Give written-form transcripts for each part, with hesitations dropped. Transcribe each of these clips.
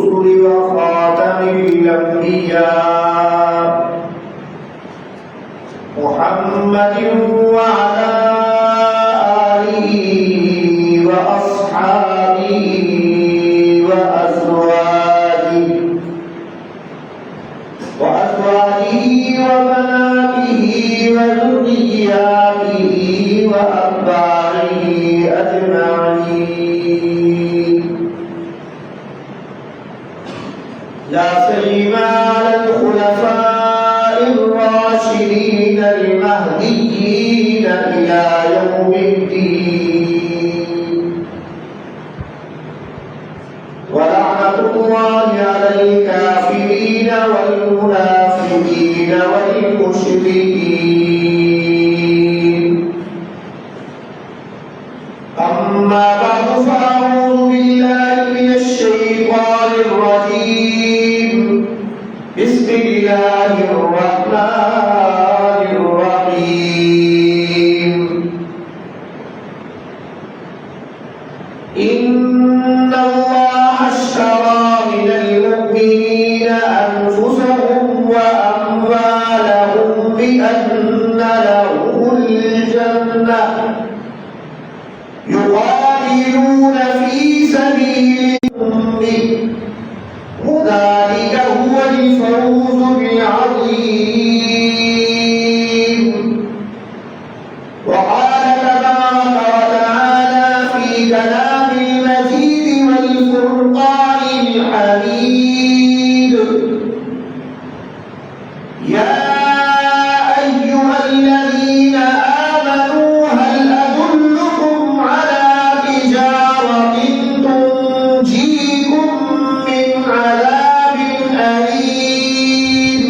وخاتم الأنبياء محمد وعلى آله وأصحابه وأزواجه وبناته وذرياته وأتباعه أجمعين لا سيما على الخلفاء الراشدين المهديين إلى يوم الدين ولعنة الله على الكافرين والمنافقين والمشركين أما بعد فأعوذ بالله من الشيطان الرجيم بسم الله الرحمن الرحيم إن الله اشترى من المؤمنين أنفسهم وأموالهم بأن لهم الجنة يقاتلون في سبيل الله وذلك هو الفوز العظيم وقال تبارك وتعالى في كلام المجيد والفرقان الحميد يا أيها الذين آمنوا هل أدلكم على تجارة تنجيكم من عذاب أليم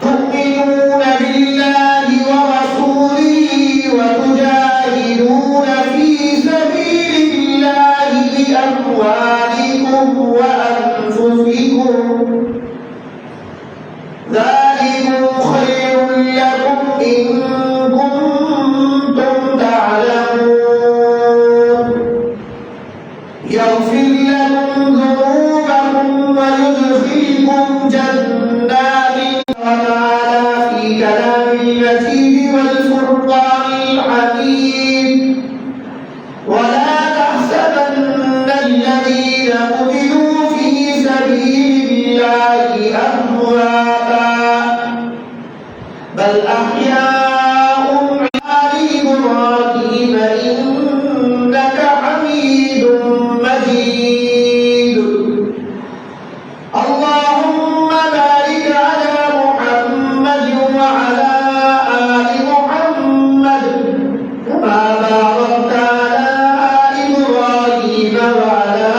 تؤمنون بالله ورسوله وتجاهدون في سبيل الله بأموالكم وأنفسكم ذلكم خير لكم إن كنتم تعلمون يغفر لكم ذنوبكم ويدخلكم جنات وتعالى في كلام المجيد والفرقان الحميد ولا تحسبن الذين قتلوا في سبيل الله أمواتا بل أحياء عند إبراهيم إنك حميد مجيد اللهم بارك على محمد وعلى آل محمد كما باركت على آل إبراهيم وعلى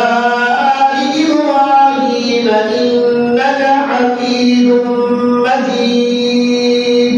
آل إبراهيم إنك حميد مجيد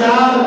4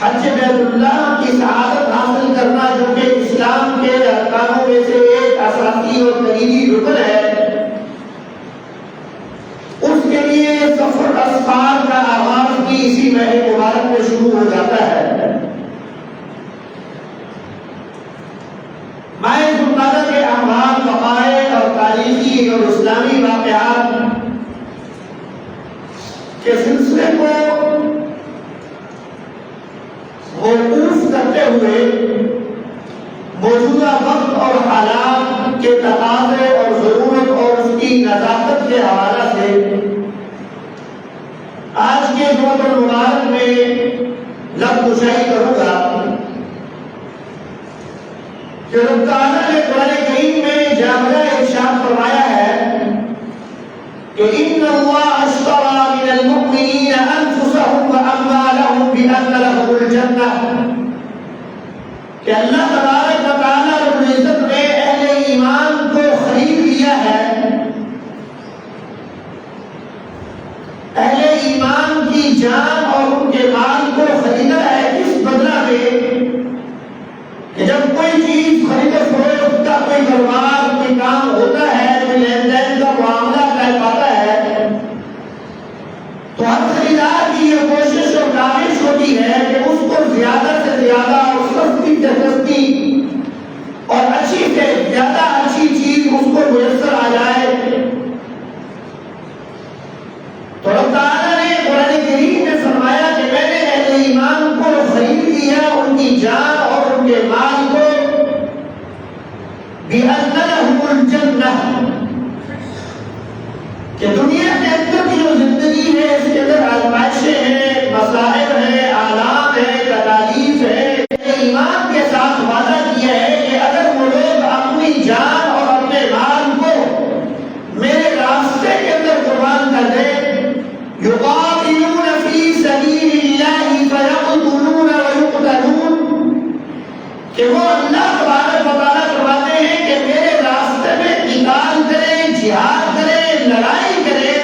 حج بیت اللہ کی سعادت حاصل کرنا جو کہ اسلام کے ارکانوں میں سے ایک اساسی اور کلیدی رکن ہے، اس کے لیے سفر اسفار کا آغاز بھی اسی ماہ مبارک میں شروع ہو جاتا ہے۔ ماہ ذوالقعدہ کے اعمال، وقائع اور تاریخی اور اسلامی واقعات کے سلسلے کو موقوف کرتے ہوئے موجودہ وقت اور حالات کے تقاضے اور ضرورت اور اس کی نزاکت کے حوالہ سے آج کے جمعۃ المبارک میں لفظ گشائی کروں گا کہ رب تعالیٰ نے قرآن کریم میں جامعہ ارشاد فرمایا ہے کہ ان اللہ اشتری من المؤمنین انفسهم واموالهم بان لهم الجنہ، کہ اللہ تبارک و تعالیٰ رب العزت نے اہل ایمان کو خرید لیا ہے، اہل ایمان کی جان اور ان کے مال کو خریدا ہے کس بدلہ میں کہ جب کوئی چیز خرید و فروخت کا کوئی کاروبار، کوئی کام ہوتا ہے، کوئی لین دین کا معاملہ طے پاتا ہے، تو ہر خریدار کی یہ کوشش اور کاوش ہوتی ہے کہ اس کو زیادہ سے زیادہ اور سستی سے سستی اور اچھی سے زیادہ اچھی چیز اس کو میسر آ جائے۔ تو رب تعالیٰ نے قرآن کریم میں فرمایا کہ میں نے اہل ایمان کو خرید لیا، ان کی جان اور ان کے مال کو بِأَنَّ لَهُمُ الْجَنَّةَ، کہ دنیا کے اندر کی جو زندگی ہے اس کے اندر آزمائشیں ہیں، مصائب ہیں، آلام ہیں، تکالیف ہیں، ایمان کے ساتھ وعدہ کیا ہے کہ اگر وہ لوگ اپنی جان اور اپنے مال کو میرے راستے کے اندر قربان کر دیں، یقاتلون فی سبیل اللہ فیقتلون ویقتلون، کہ وہ اللہ تبارک و تعالیٰ فرماتے ہیں کہ میرے راستے میں قتال کریں، جہاد کریں، لڑائی کریں،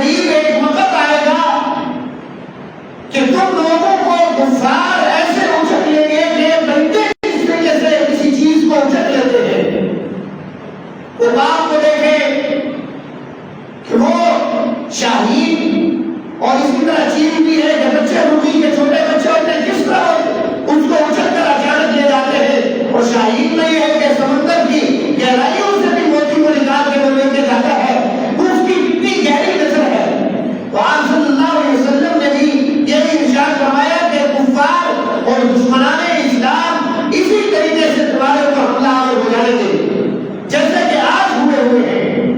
قریب ایک وقت آئے گا کہ تم لوگوں کو کفار ایسے اچک لیں گے کہ بندے اس طریقے سے کسی چیز کو اچک لیتے ہیں. وہ باپ کو دیکھیں کہ وہ شاہین اور اسی طرح چیل بھی ہے کہ بچے مرغی کے چھوٹے بچے ہوتے ہیں کس طرح اس کو اچک کر اچانک لے جاتے ہیں. اور شاہین میں یہ ہے کہ سمندر کی گہرائیوں سے بھی موتی کو نکال کے وہ لے کے جاتا ہے. اس کی اتنی گہری نظر ہے. تو آپ صلی اللہ علیہ وسلم نے بھی یہ ارشاد فرمایا کہ کفار اور دشمنان اسلام اسی طریقے سے تمہارے اوپر حملہ آور ہو جائیں گے جیسے کہ آج ہوئے ہیں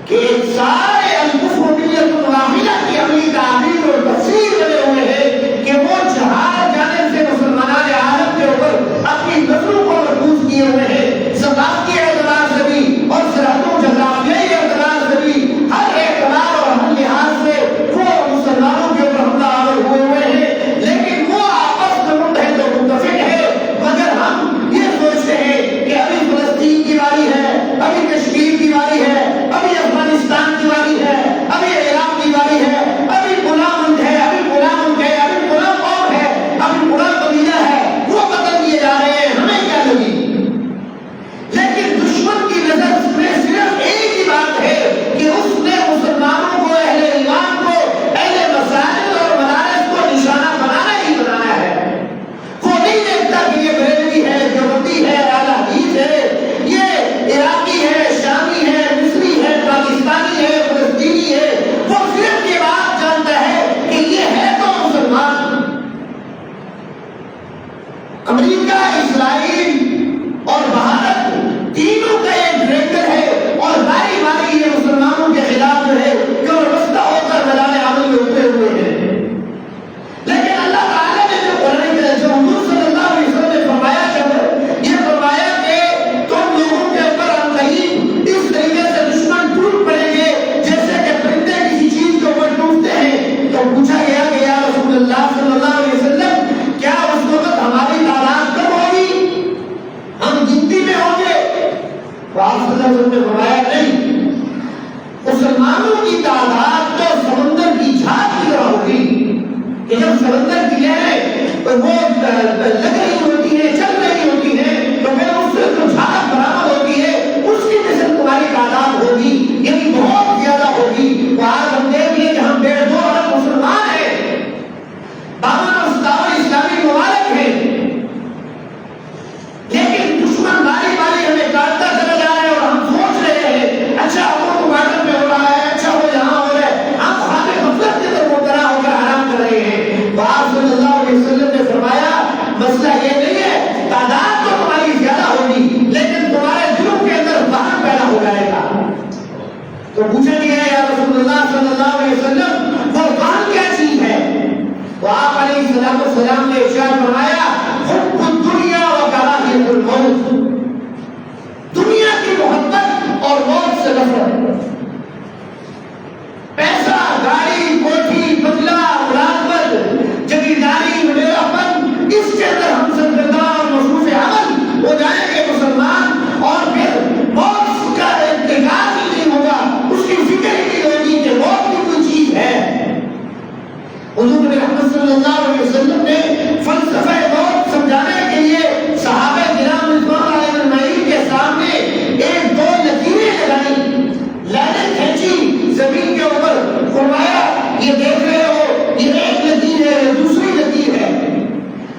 کہ سارے الکفر ملت واحدہ کی عملی تعمیر اور تفسیر بنے ہوئے ہیں کہ وہ جہاد جانے سے مسلمانان عالم کے اوپر اپنی نظروں کو مرکوز کیے ہوئے ہیں. ثقافتی اعتبار سے بھی اور سرحدوں جغرافیائی اعتبار سے بھی ہر اعتبار اور ہر لحاظ سے وہ مسلمانوں کے اوپر حملہ آور ہوئے ہوئے ہیں. لیکن وہ آپس میں متحد و متفق ہے. مگر ہم یہ سوچتے ہیں کہ ابھی فلسطین کی باری ہے, ابھی کشمیر کی باری ہے, ابھی افغانستان کی باری ہے, ابھی عراق کی باری ہے, ابھی غلام ملک ہے, ابھی غلام ملک ہے, ابھی غلام قوم ہے, ابھی غلام قبیلہ ہے, وہ قتل کیے جا رہے ہیں, ہمیں کیا لگی. لیکن دشمن کی نظر میں صرف ایک ہی بات ہے کہ اس نے مسلمانوں کو, اہل ایمان کو, اہل مساجد اور مدارس کو نشانہ بنانا ہی بنانا ہے. وہ نہیں دیکھتا کہ یہ بریلوی ہے, دیوبندی ہے, اعلی حدیث ہے, یہ عراقی ہے, شامی ہے, مصری ہے, پاکستانی ہے, فلسطینی ہے. وہ صرف یہ بات جانتا ہے کہ یہ ہے تو مسلمان. امریکہ, اسرائیل اور بھارت تینوں کا ایک ڈریکٹر ہے اور باری باری یہ مسلمانوں کے خلاف جو ہے کہ وابستہ ہو کر میدان عمل میں اترے ہوئے ہیں. لیکن اللہ تعالیٰ نے جو قرآن میں جو حضور صلی اللہ علیہ وسلم نے فرمایا یہ فرمایا کہ تم لوگوں کے اوپر عنقریب اس طریقے سے دشمن ٹوٹ پڑیں گے جیسے کہ پرندے کسی چیز کے اوپر ٹوٹتے ہیں. تو پوچھا گیا کہ یا رسول اللہ صلی اللہ علیہ وسلم کیا اس وقت ہماری تعداد کم ہوگی, ہم گنتی میں ہوں گے؟ تو آپ صلی اللہ علیہ وسلم نے فرمایا نہیں, مسلمانوں کی تعداد تو سمندر کی جھاگ کی طرح ہوگی کہ جب سمندر کی لہریں وہ لگ رہی ہوتی ہیں, چل رہی ہوتی ہیں, تو پھر اس سے جو جھاگ برآمد ہوتی ہے اس کی مثل تمہاری تعداد ہوگی, یعنی بہت زیادہ ہوگی. تو آج ہم دیکھ لیں کہ ہم 1.5-2 ارب مسلمان ہیں, 52 اور 57 اسلامی ممالک ہیں, لیکن دشمن باری باری ہمیں کاٹتا چلا جا رہا ہے اور ہم سوچ رہے ہیں اچھا وہ بارڈر میں ہو رہا ہے, اچھا وہ یہاں ہو رہا ہے, ہم خانے غفلت کے اندر مبتلا ہو کر آرام کر رہے ہیں. تو آپ صلی اللہ علیہ وسلم نے فرمایا مسئلہ یہ نہیں ہے, تعداد تو تمہاری زیادہ ہوگی لیکن تمہارے دلوں کے اندر وہن پیدا ہو جائے گا. تو پوچھا گیا یا رسول اللہ صلی اللہ علیہ وسلم وہ وہن کیا چیز ہے؟ تو آپ علیہ السلام نے ارشاد فرمایا حب الدنیا و کراہیت الموت, دنیا کی محبت اور موت سے نفرت. پیسہ, گاڑی, کوٹھی, بنگلہ, ملازمت, جگیرداری, وڈیراپن, اس کے اندر ہم سرگردہ اور مصروف عمل ہو جائیں گے مسلمان, اور پھر موت کا انتظار ہی نہیں ہوگا, اس کی فکر ہی نہیں ہوگی کہ موت بھی کوئی چیز ہے. حضور محمد صلی اللہ علیہ وسلم نے فلسفہ موت سمجھانے کے لیے صحابہ کرام رضوان اللہ اجمعین کے سامنے 1-2 لکیریں لگائیں, لائنیں کھینچی زمین کے اوپر, فرمایا یہ دیکھ رہے ہو یہ ایک لکیر ہے, دوسری لکیر ہے.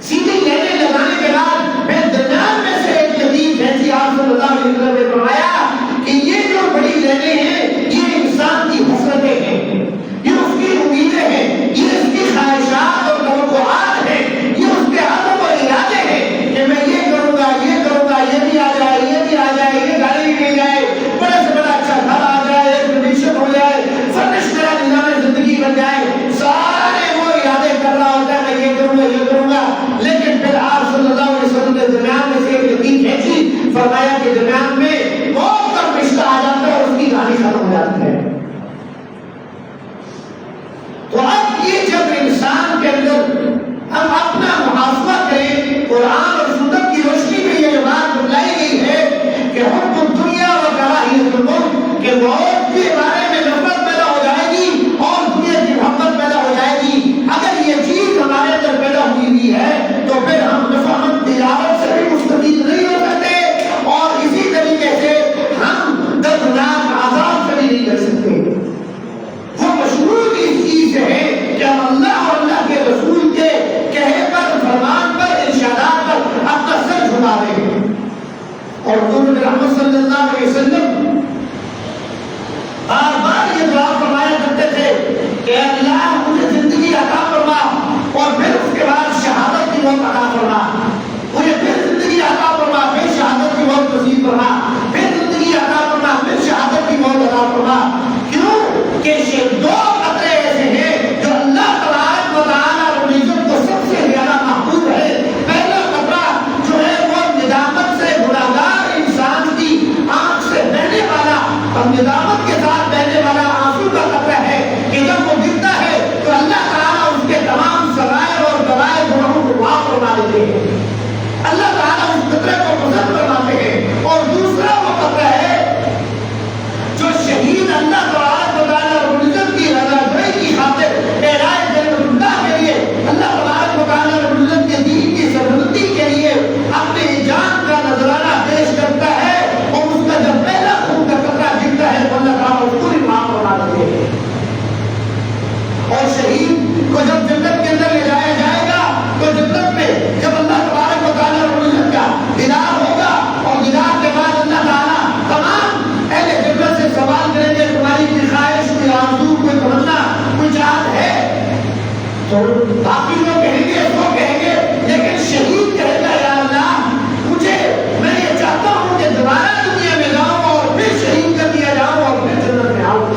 سیدھی لائنیں لگانے کے بعد میں درمیان میں سے ایک لکیر کھینچی. آپ صلی اللہ علیہ وسلم نے فرمایا کہ یہ جو بڑی لائنیں ہیں یہ انسان کی حسرتیں ہیں, یہ اس کی امیدیں ہیں, یہ اس کی خواہشات اور توقعات ہیں, یہ اس کے عزم اور ارادے ہیں کہ میں یہ کروں گا, یہ کروں گا, یہ بھی آ جائے, یہ بھی آ جائے, یہ گاڑی بھی مل جائے, بڑے سے بڑا اچھا گھر آ جائے, ایئر کنڈیشن ہو جائے, فرنش میرا نظام زندگی بن جائے. سارے وہ ارادے کر رہا ہوتا ہے میں یہ کروں گا, یہ کروں گا. لیکن پھر آپ صلی اللہ علیہ وسلم نے درمیان میں سے ایک لکیر کھینچی, فرمایا کہ درمیان میں موت کا رشتہ آ جاتا ہے اور اس کی کہانی ختم ہو جاتی ہے. تو اب یہ جب انسان کے اندر ہم اپنا محاسبہ کریں, قرآن اور سنت کی روشنی میں یہ بات بتلائی گئی ہے کہ حب الدنیا و کراہیت الموت, کہ موت کے بارے میں نفرت علیہ وسلم بار بار یہ دعا فرمایا کرتے تھے کہ اللہ مجھے زندگی عطا فرما اور پھر اس کے بعد شہادت کی موت عطا فرما، مجھے پھر زندگی عطا فرما پھر شہادت کی موت نصیب فرما، پھر زندگی عطا فرما پھر شہادت کی موت عطا فرما۔ کیوں کہ یہ دو قطرے ایسے ہیں جو اللہ تبارک و تعالیٰ رب العزت کو سب سے زیادہ محبوب ہے۔ پہلا قطرہ جو ہے وہ ندامت سے گناہگار انسان کی آنکھ سے بہنے والا اور ندامت کے ساتھ بہنے والا آنسو کا قطرہ ہے کہ جب وہ گرتا ہے تو اللہ تعالیٰ اس کے تمام سرائر اور گوائر گناہوں کو معاف فرما دیتے ہیں، اللہ تعالیٰ اس قطرے کو پسند فرماتے ہیں۔ اور دوسرا وہ قطرہ ہے جو شہید اللہ تبارک و تعالیٰ رب العزت کی رضا جوئی کی خاطر اعلائے جنت اللہ کے لیے، اللہ تبارک و تعالیٰ رب العزت کے دین کی سربلندی کے لیے اپنی جان کا نذرانہ پیش کرتا ہے اور اس کا جب پہلا خون کا قطرہ گرتا ہے تو اللہ تعالیٰ اس کو بھی معاف فرما دیتے ہیں۔ اور شہید کو جب جنت کے اندر لے جایا جائے گا تو جنت میں جب اللہ تبارک و تعالیٰ رب العزت کا دیدار ہوگا اور دیدار کے بعد اللہ تعالیٰ تمام اہل جنت سے سوال کریں گے تمہاری کوئی خواہش، کوئی آرزو، کوئی تمنا، کوئی چاہت ہے؟ تو باقی لوگ کہیں گے، وہ کہیں گے، لیکن شہید کہے گا یا اللہ مجھے، میں یہ چاہتا ہوں کہ دوبارہ دنیا میں جاؤں اور پھر شہید کر دیا جاؤں اور پھر جنت میں آؤں۔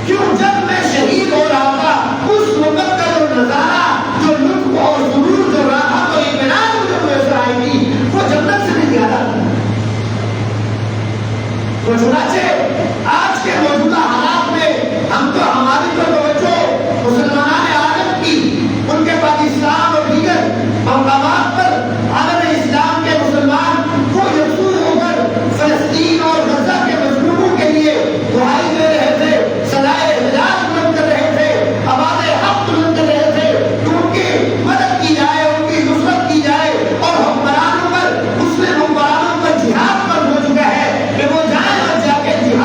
کیوں؟ جب میں شہید ہو رہا تھا اس وقت کا جو نظارہ، جو لطف اور سرور، جو راحت اور اطمینان مجھے میسر آئی تھی وہ جنت سے بھی زیادہ تھا۔ تو چنانچہ آج کے موجودہ حالات میں ہم تو ہماری تو توجہ مسلمان عالم کی، ان کے پاکستان اور دیگر مقامات پر عالم اسلام کے مسلمان وہ یکسو ہو کر فلسطین اور غزہ کے مظلوموں کے لیے دعائی دے رہے تھے، صدائے احتجاج بلند کر رہے تھے، آواز حق بلند کر رہے تھے کہ ان کی مدد کی جائے، ان کی نصرت کی جائے۔ اور حکمرانوں پر، مسلم حکمرانوں پر جہاد فرض ہو چکا ہے کہ وہ جائیں اور جا کے جہاد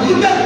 حقیقت